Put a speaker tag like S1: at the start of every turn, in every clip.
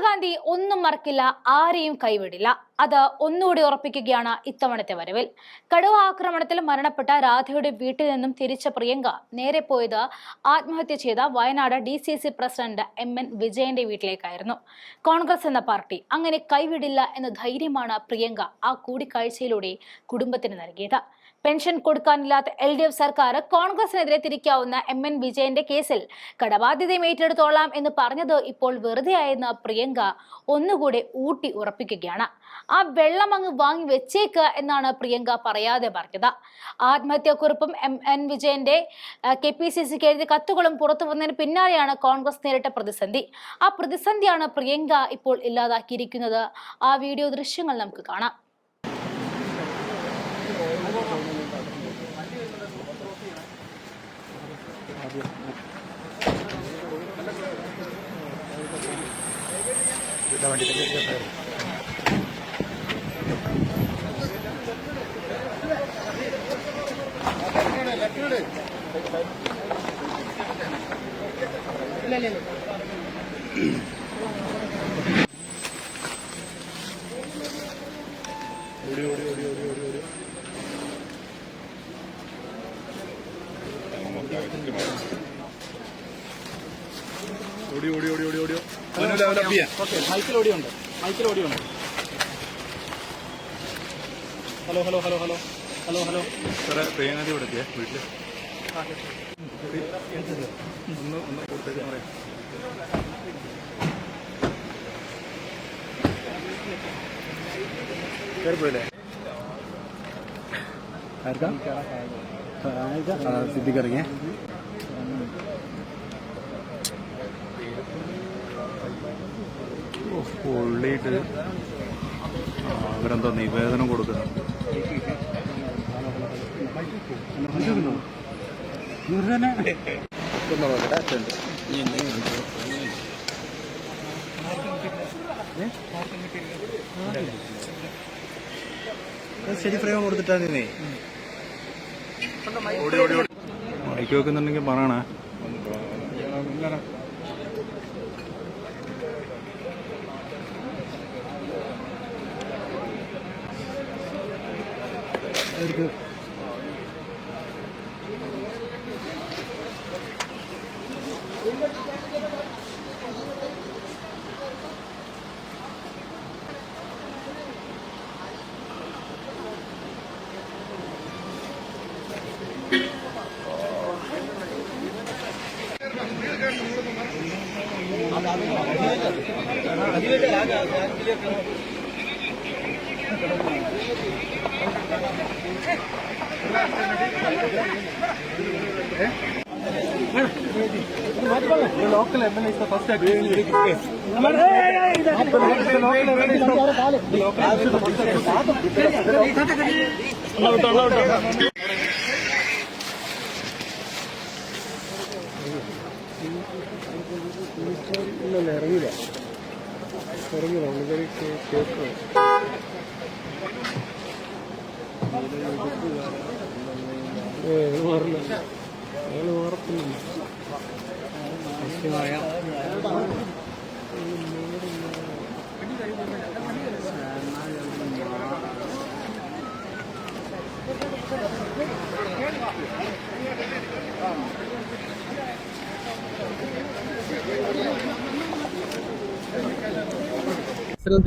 S1: ഗാന്ധി ഒന്നും മറക്കില്ല, ആരെയും കൈവിടില്ല. അത് ഒന്നുകൂടി ഉറപ്പിക്കുകയാണ് ഇത്തവണത്തെ വരവിൽ. കടുവ ആക്രമണത്തിൽ മരണപ്പെട്ട രാധയുടെ വീട്ടിൽ നിന്നും തിരിച്ച പ്രിയങ്ക നേരെ പോയത് ആത്മഹത്യ ചെയ്ത വയനാട് DCC പ്രസിഡന്റ് MN വിജയന്റെ വീട്ടിലേക്കായിരുന്നു. കോൺഗ്രസ് എന്ന പാർട്ടി അങ്ങനെ കൈവിടില്ല എന്ന ധൈര്യമാണ് പ്രിയങ്ക ആ കൂടിക്കാഴ്ചയിലൂടെ കുടുംബത്തിന് നൽകിയത്. പെൻഷൻ കൊടുക്കാനില്ലാത്ത LDF സർക്കാർ കോൺഗ്രസിനെതിരെ തിരിക്കാവുന്ന MN വിജയന്റെ കേസിൽ കടബാധ്യതയും ഏറ്റെടുത്തോളാം എന്ന് പറഞ്ഞത് ഇപ്പോൾ വെറുതെയായെന്ന് പ്രിയങ്ക ഒന്നുകൂടെ ഊട്ടി ഉറപ്പിക്കുകയാണ്. ആ വെള്ളം അങ്ങ് വാങ്ങി വെച്ചേക്ക് എന്നാണ് പ്രിയങ്ക പറയാതെ പറഞ്ഞത്. ആത്മഹത്യാക്കുറിപ്പും MN വിജയന്റെ KPCCക്ക് എഴുതിയ കത്തുകളും പുറത്തു വന്നതിന് പിന്നാലെയാണ് കോൺഗ്രസ് നേരിട്ട പ്രതിസന്ധി. ആ പ്രതിസന്ധിയാണ് പ്രിയങ്ക ഇപ്പോൾ ഇല്ലാതാക്കിയിരിക്കുന്നത്. ആ വീഡിയോ ദൃശ്യങ്ങൾ നമുക്ക് കാണാം.
S2: ഹലോ സാറേ, പ്രിയങ്കാന്തി ഇവിടെ എത്തിയേ വീട്ടില്. ഒന്ന് കൊടുത്തേക്ക് പറയാം. കയറിപ്പോയില്ലേ? സിദ്ധിക്കിറങ്ങിയേ. പൊള്ളിയിട്ട് അവരെന്താ നിവേദനം കൊടുക്കുന്നത്? ശരി, ഫ്രെയിം കൊടുത്തിട്ടാ നീ മൈക്ക് വെക്കുന്നുണ്ടെങ്കിൽ പറയണേ. Local MLA is the first activity.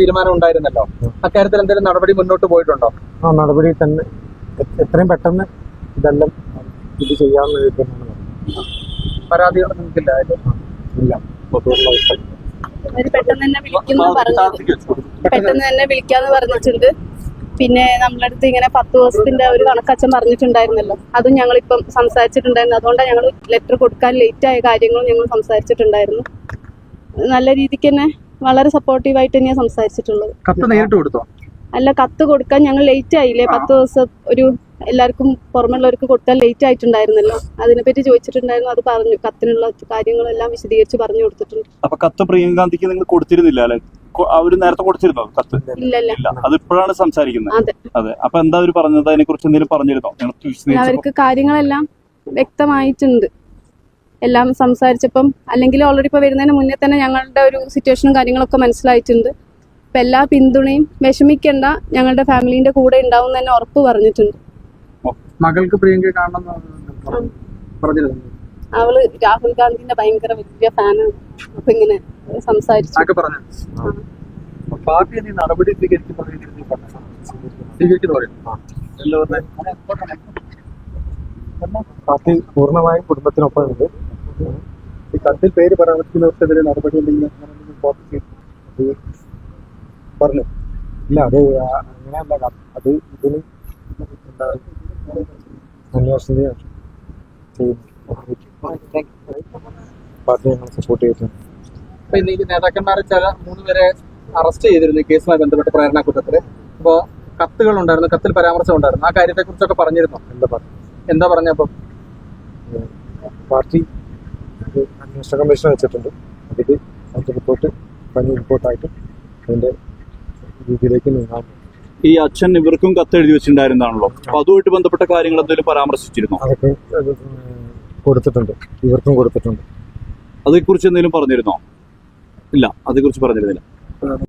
S3: തീരുമാനം ഉണ്ടായിരുന്നല്ലോ, അക്കാര്യത്തിൽ എന്തെങ്കിലും നടപടി മുന്നോട്ട് പോയിട്ടുണ്ടോ?
S4: ആ നടപടി തന്നെ എത്രയും പെട്ടെന്ന് ഇതെല്ലാം ഇത് ചെയ്യാവുന്ന രീതിയിലാണ്.
S3: പരാതികൾ നിങ്ങൾക്കില്ല?
S4: ഇല്ല,
S5: പെട്ടെന്ന് തന്നെ വിളിക്കാന്ന് പറഞ്ഞിട്ടുണ്ട്. പിന്നെ നമ്മളടുത്ത് ഇങ്ങനെ 10 ദിവസത്തിന്റെ ഒരു കണക്കച്ഛൻ പറഞ്ഞിട്ടുണ്ടായിരുന്നല്ലോ, അതും ഞങ്ങളിപ്പം സംസാരിച്ചിട്ടുണ്ടായിരുന്നു. അതുകൊണ്ടാണ് ഞങ്ങൾ ലെറ്റർ കൊടുക്കാൻ ലേറ്റ് ആയ കാര്യങ്ങളും ഞങ്ങൾ സംസാരിച്ചിട്ടുണ്ടായിരുന്നു. നല്ല രീതിക്ക് തന്നെ വളരെ സപ്പോർട്ടീവായിട്ട് തന്നെയാണ് സംസാരിച്ചിട്ടുള്ളത്.
S3: കത്ത് നേരിട്ട് കൊടുത്തോ?
S5: അല്ല, കത്ത് കൊടുക്കാൻ ഞങ്ങൾ ലേറ്റ് ആയില്ലേ, 10 ദിവസം ഒരു എല്ലാവർക്കും പുറമെയുള്ളവർക്ക് കൊടുക്കാൻ ലേറ്റ് ആയിട്ടുണ്ടായിരുന്നല്ലോ, അതിനെപ്പറ്റി ചോദിച്ചിട്ടുണ്ടായിരുന്നു. അത് പറഞ്ഞു, കത്തിനുള്ള കാര്യങ്ങളെല്ലാം വിശദീകരിച്ച് പറഞ്ഞു കൊടുത്തിട്ടുണ്ട്.
S2: അപ്പൊ കത്ത് പ്രിയങ്കാന്തിക്ക് നിങ്ങൾ കൊടുത്തിരുന്നില്ല അല്ലെ? അവര് നേരത്തെ കൊടുത്തിരുന്നോ കത്ത്?
S5: ഇല്ല,
S2: അതിപ്പോഴാണ് സംസാരിക്കുന്നത്. അതെ. അപ്പൊ എന്താ അവര് പറഞ്ഞത്? അതിനെ കുറിച്ച് എന്തെങ്കിലും പറഞ്ഞിരുന്നോ?
S5: അവർക്ക് കാര്യങ്ങളെല്ലാം വ്യക്തമായിട്ടുണ്ട്. എല്ലാം സംസാരിച്ചപ്പം അല്ലെങ്കിൽ ഓൾറെഡി ഇപ്പോൾ വരുന്നതിന് മുന്നേ തന്നെ ഞങ്ങളുടെ ഒരു സിറ്റുവേഷനും കാര്യങ്ങളൊക്കെ മനസ്സിലായിട്ടുണ്ട്. അപ്പം എല്ലാ പിന്തുണയും വിഷമിക്കേണ്ട, ഞങ്ങളുടെ ഫാമിലീൻ്റെ കൂടെ ഉണ്ടാവും തന്നെ ഉറപ്പ് പറഞ്ഞിട്ടുണ്ട്.
S3: മകൾക്ക് പ്രിയങ്ക കാണണം പറഞ്ഞിരുന്നു.
S5: അവള് രാഹുൽ ഗാന്ധിന്റെ ഭയങ്കര വലിയ ഫാനാണ്. അപ്പൊ ഇങ്ങനെ സംസാരിച്ചു.
S3: ആക്കെ പറഞ്ഞു. പാർട്ടി എന്ത് നടപടി സ്വീകരിക്കുന്നു
S4: പാർട്ടി പൂർണ്ണമായും കുടുംബത്തിനൊപ്പം ഉണ്ട്.
S2: ഈ കത്തിൽ പേര് പരാമർശിക്കുന്നവർക്കെതിരെ നടപടി എന്തെങ്കിലും പറഞ്ഞു?
S4: ഇല്ല, അത് അങ്ങനെയല്ല. അത് ഇതിന് അന്വേഷണത്തിന് പാർട്ടി ഞങ്ങൾ സപ്പോർട്ട് ചെയ്തിട്ടുണ്ട്.
S3: അപ്പൊ ഇന്ന് ഈ നേതാക്കന്മാരെ ചില 3 പേരെ അറസ്റ്റ് ചെയ്തിരുന്നു ഈ കേസുമായി ബന്ധപ്പെട്ട് പ്രേരണ കുറ്റത്തില്. അപ്പൊ കത്തുകൾ ഉണ്ടായിരുന്നു, കത്തിൽ പരാമർശം ഉണ്ടായിരുന്നു. ആ കാര്യത്തെ കുറിച്ചൊക്കെ പറഞ്ഞിരുന്നു. എന്താ പറഞ്ഞപ്പോ?
S4: പാർട്ടി അന്വേഷണ കമ്മീഷൻ വെച്ചിട്ടുണ്ട്. അതിന്റെ റിപ്പോർട്ട് ഫൈനൽ റിപ്പോർട്ടായിട്ട് അതിന്റെ രീതിയിലേക്ക് നീങ്ങാൻ.
S2: ഈ അച്ഛൻ ഇവർക്കും കത്ത് എഴുതി വെച്ചിട്ടുണ്ടായിരുന്നാണല്ലോ, അപ്പൊ അതുമായിട്ട് ബന്ധപ്പെട്ട കാര്യങ്ങൾ എന്തെങ്കിലും പരാമർശിച്ചിരുന്നോ?
S4: അതൊക്കെ കൊടുത്തിട്ടുണ്ട്, ഇവർക്കും കൊടുത്തിട്ടുണ്ട്.
S2: അതേക്കുറിച്ച് എന്തെങ്കിലും പറഞ്ഞിരുന്നോ? ഇല്ല, അതേക്കുറിച്ച് പറഞ്ഞിരുന്നില്ല.